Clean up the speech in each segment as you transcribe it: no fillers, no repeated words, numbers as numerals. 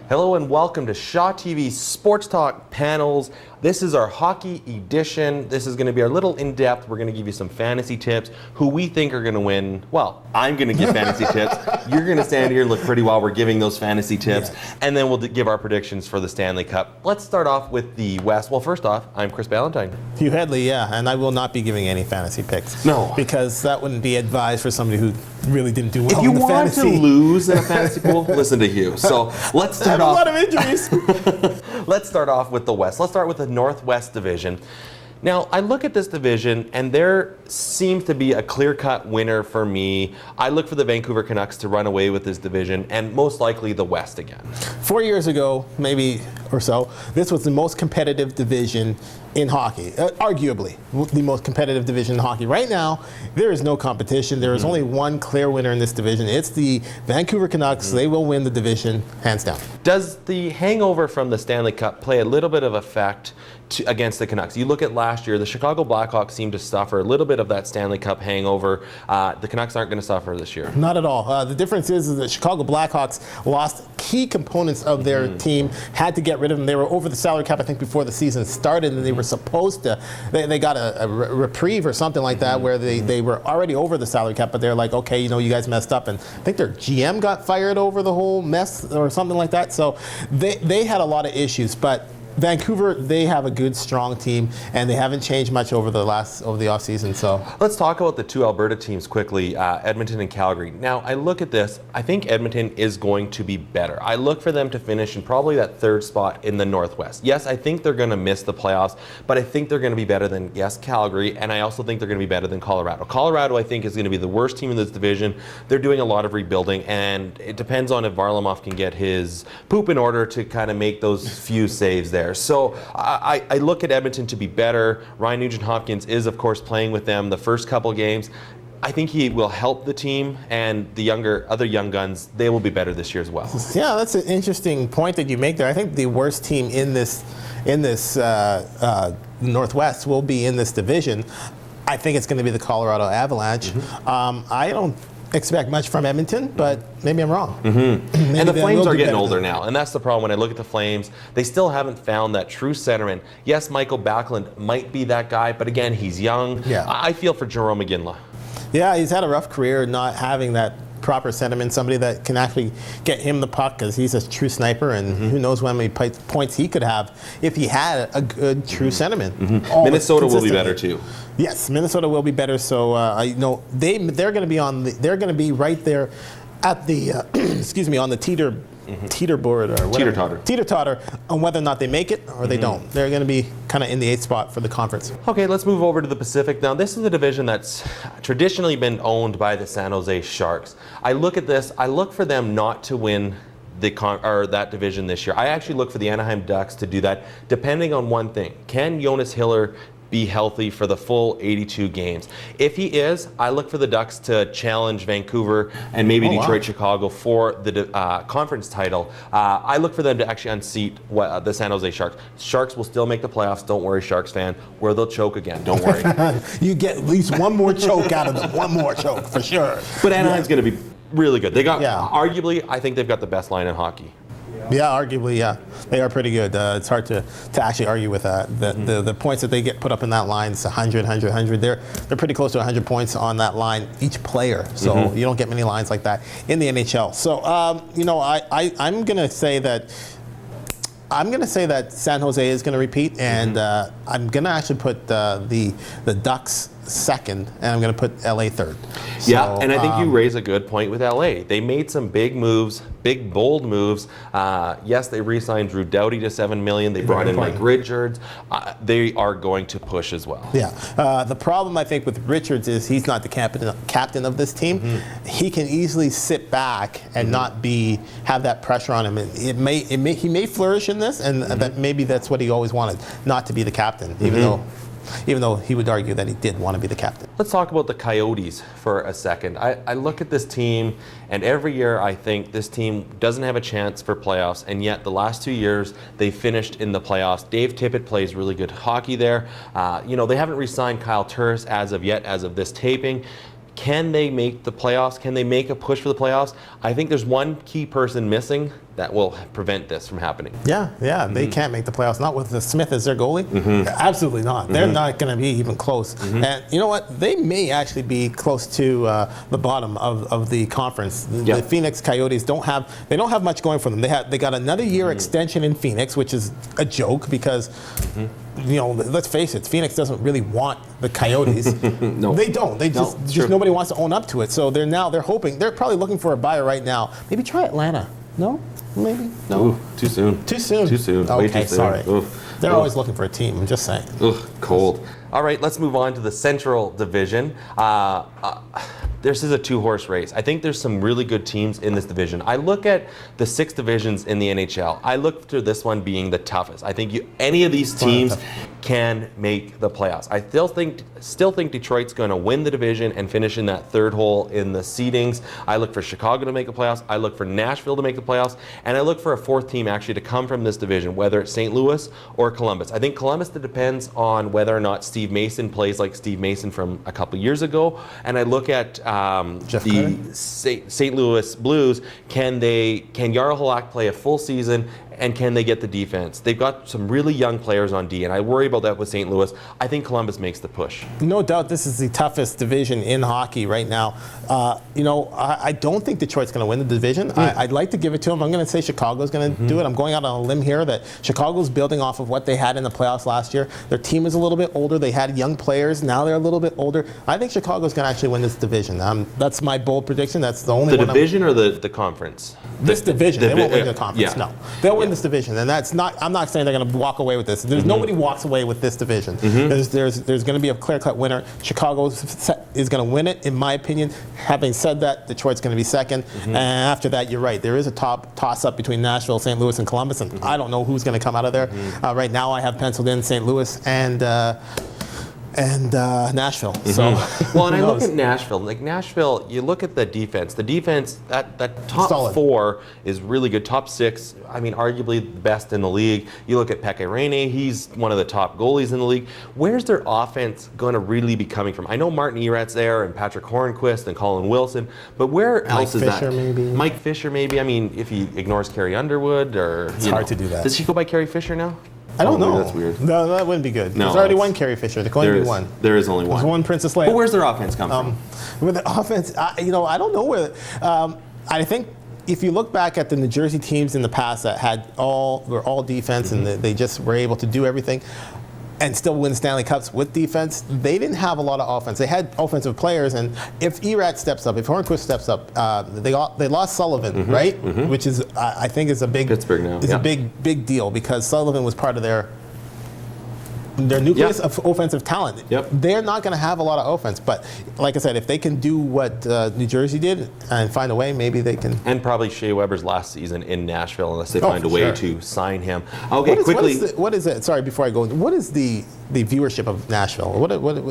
Hello and welcome to Shaw TV's Sports Talk Panels. This is our hockey edition. This is going to be our little in-depth. We're going to give you some fantasy tips, who we think are going to win. Well, I'm going to give fantasy tips. You're going to stand here and look pretty while we're giving those fantasy tips. Yeah. And then we'll give our predictions for the Stanley Cup. Let's start off with the West. Well, first off, I'm Chris Ballantyne. Hugh Headley, yeah. And I will not be giving any fantasy picks. No. Because that wouldn't be advised for somebody who really didn't do well in the fantasy. If you want to lose in a fantasy pool, listen to Hugh. So let's start off. I have a lot of injuries. Let's start off with the West. Let's start with the Northwest Division. Now, I look at this division, and there seems to be a clear-cut winner for me. I look for the Vancouver Canucks to run away with this division, and most likely the West again. 4 years ago, maybe or so, this was the most competitive division in hockey, arguably the most competitive division in hockey. Right now, there is no competition. There is only one clear winner in this division. It's the Vancouver Canucks. They will win the division, hands down. Does the hangover from the Stanley Cup play a little bit of effect against the Canucks? You look at last year, the Chicago Blackhawks seemed to suffer a little bit of that Stanley Cup hangover. The Canucks aren't going to suffer this year. Not at all. The difference is the Chicago Blackhawks lost key components of their team, had to get rid of them. They were over the salary cap, I think, before the season started, and they were supposed to, they got a reprieve or something like that, where they were already over the salary cap, but they're like, okay, you know, you guys messed up. And I think their GM got fired over the whole mess or something like that. So they had a lot of issues, but Vancouver, they have a good, strong team, and they haven't changed much over the offseason. So let's talk about the two Alberta teams quickly, Edmonton and Calgary. Now, I look at this. I think Edmonton is going to be better. I look for them to finish in probably that third spot in the Northwest. Yes, I think they're going to miss the playoffs, but I think they're going to be better than, yes, Calgary, and I also think they're going to be better than Colorado. Colorado, I think, is going to be the worst team in this division. They're doing a lot of rebuilding, and it depends on if Varlamov can get his poop in order to kind of make those few saves there. So I look at Edmonton to be better. Ryan Nugent-Hopkins is, of course, playing with them the first couple games. I think he will help the team, and the other young guns, they will be better this year as well. Yeah, that's an interesting point that you make there. I think the worst team in this Northwest will be in this division. I think it's going to be the Colorado Avalanche. I don't expect much from Edmonton, but maybe I'm wrong. And the Flames are getting older now, and that's the problem. When I look at the Flames, they still haven't found that true centerman. Yes, Michael Backlund might be that guy, but again, he's young. Yeah. I feel for Jerome McGinley. Yeah, he's had a rough career not having that proper centerman, somebody that can actually get him the puck, because he's a true sniper, and who knows how many points he could have if he had a good true centerman. Minnesota will be better too. Yes, Minnesota will be better. So I know they're going to be right there at the excuse me, on the teeter-board or whatever. Teeter-totter on whether or not they make it or they don't. They're going to be kind of in the 8th spot for the conference. Okay, let's move over to the Pacific. Now, this is a division that's traditionally been owned by the San Jose Sharks. I look at this. I look for them not to win that division this year. I actually look for the Anaheim Ducks to do that, depending on one thing. Can Jonas Hiller be healthy for the full 82 games? If he is, I look for the Ducks to challenge Vancouver and maybe Detroit, Chicago for the conference title. I look for them to actually unseat the San Jose Sharks. Sharks will still make the playoffs. Don't worry, Sharks fan. Where they'll choke again. Don't worry. You get at least one more choke out of them. One more choke for sure. But Anaheim's going to be really good. They got arguably, I think they've got the best line in hockey. Yeah, arguably, yeah. They are pretty good. It's hard to actually argue with that. The points that they get put up in that line is 100, 100, 100. They're pretty close to 100 points on that line, each player. So you don't get many lines like that in the NHL. So, I'm going to say that San Jose is going to repeat, and I'm going to actually put the Ducks second, and I'm going to put LA third. Yeah, and I think you raise a good point with LA. They made some big moves, big bold moves. Yes, they re-signed Drew Doughty to $7 million. They brought in Mike Richards. They are going to push as well. Yeah, the problem I think with Richards is he's not the captain of this team. He can easily sit back and not have that pressure on him. And he may flourish in this, and that maybe that's what he always wanted, not to be the captain, even though he would argue that he did want to be the captain. Let's talk about the Coyotes for a second. I look at this team, and every year I think this team doesn't have a chance for playoffs, and yet the last 2 years they finished in the playoffs. Dave Tippett plays really good hockey there. They haven't re-signed Kyle Turris as of yet, as of this taping. Can they make the playoffs? Can they make a push for the playoffs? I think there's one key person missing, that will prevent this from happening. Yeah, they can't make the playoffs. Not with the Smith as their goalie. Absolutely not. They're not going to be even close. And you know what? They may actually be close to the bottom of the conference. The Phoenix Coyotes don't have much going for them. They got another year extension in Phoenix, which is a joke because let's face it, Phoenix doesn't really want the Coyotes. No, they don't. They just nobody wants to own up to it. So they're hoping. They're probably looking for a buyer right now. Maybe try Atlanta. No, maybe. No, ooh, too soon. Too soon. Too soon. Okay, Way too soon. Sorry. Oof. They're always looking for a team. I'm just saying. Ugh, cold. All right, let's move on to the Central Division. This is a two-horse race. I think there's some really good teams in this division. I look at the 6 divisions in the NHL. I look to this one being the toughest. I think any of these teams can make the playoffs. I still think Detroit's going to win the division and finish in that third hole in the seedings. I look for Chicago to make the playoffs. I look for Nashville to make the playoffs. And I look for a 4th team actually to come from this division, whether it's St. Louis or Columbus. I think Columbus depends on whether or not Steve Mason plays like Steve Mason from a couple years ago. And I look at the St. Louis Blues. Can Jarl Halak play a full season, and can they get the defense? They've got some really young players on D, and I worry about that with St. Louis. I think Columbus makes the push. No doubt this is the toughest division in hockey right now. I don't think Detroit's going to win the division. I'd like to give it to them. I'm going to say Chicago's going to do it. I'm going out on a limb here that Chicago's building off of what they had in the playoffs last year. Their team is a little bit older. They had young players. Now they're a little bit older. I think Chicago's going to actually win this division. That's my bold prediction. That's the only one. The division or the conference? This division. They won't win the conference. Yeah. No. They'll win this division. And that's not, I'm not saying they're going to walk away with this. There's nobody walks away with this division. There's going to be a clear-cut winner. Chicago is going to win it, in my opinion. Having said that, Detroit's going to be second. And after that, you're right. There is a toss-up between Nashville, St. Louis, and Columbus, and I don't know who's going to come out of there. Right now, I have penciled in St. Louis and Nashville. So, and I look at Nashville. Like Nashville, you look at the defense. The defense, that top Solid. 4 is really good. Top 6, I mean, arguably the best in the league. You look at Pekka Rinne, he's one of the top goalies in the league. Where's their offense going to really be coming from? I know Martin Erat's there, and Patrick Hornquist, and Colin Wilson, but where else is that? Mike Fisher, maybe. I mean, if he ignores Carrie Underwood, or it's hard to do that. Does he go by Carrie Fisher now? I don't know. That's weird. No, that wouldn't be good. No, There's already one Carrie Fisher. There can only be one. There is only one. There's one Princess Leia. But where's their offense come from? With the offense, I don't know where. I think if you look back at the New Jersey teams in the past that were all defense and they just were able to do everything and still win Stanley Cups with defense, they didn't have a lot of offense. They had offensive players, and if Erat steps up, if Hornquist steps up, they lost Sullivan, right? Which is I think is a big Pittsburgh now. Is a big deal because Sullivan was part of their nucleus of offensive talent. They're not going to have a lot of offense, but like I said, if they can do what New Jersey did and find a way, maybe they can. And probably Shea Weber's last season in Nashville, unless they find a way to sign him. Okay, quickly. What is it? Sorry, before I go, what is the viewership of Nashville?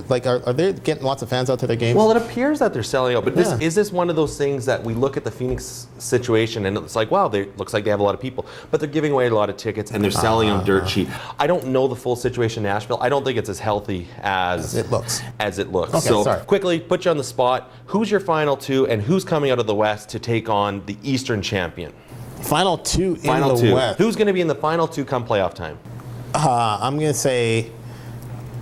Are they getting lots of fans out to their games? Well, it appears that they're selling out, but is this one of those things that we look at the Phoenix situation and it's like, wow, looks like they have a lot of people, but they're giving away a lot of tickets and they're selling them dirt cheap. I don't know the full situation in Nashville. I don't think it's as healthy as it looks. Okay, so quickly, put you on the spot. Who's your final 2, and who's coming out of the West to take on the Eastern champion? Final two in the West. Who's going to be in the final 2 come playoff time? I'm going to say,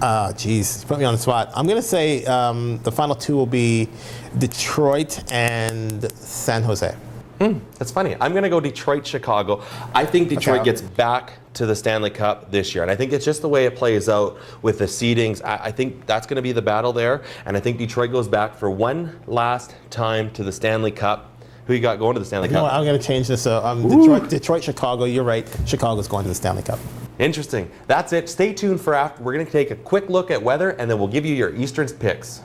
put me on the spot. I'm going to say the final 2 will be Detroit and San Jose. That's funny. I'm going to go Detroit, Chicago. I think Detroit gets back to the Stanley Cup this year, and I think it's just the way it plays out with the seedings. I think that's going to be the battle there, and I think Detroit goes back for one last time to the Stanley Cup. Who you got going to the Stanley Cup? I'm going to change this. Detroit, Chicago. You're right. Chicago's going to the Stanley Cup. Interesting. That's it. Stay tuned for after. We're going to take a quick look at weather, and then we'll give you your Eastern picks.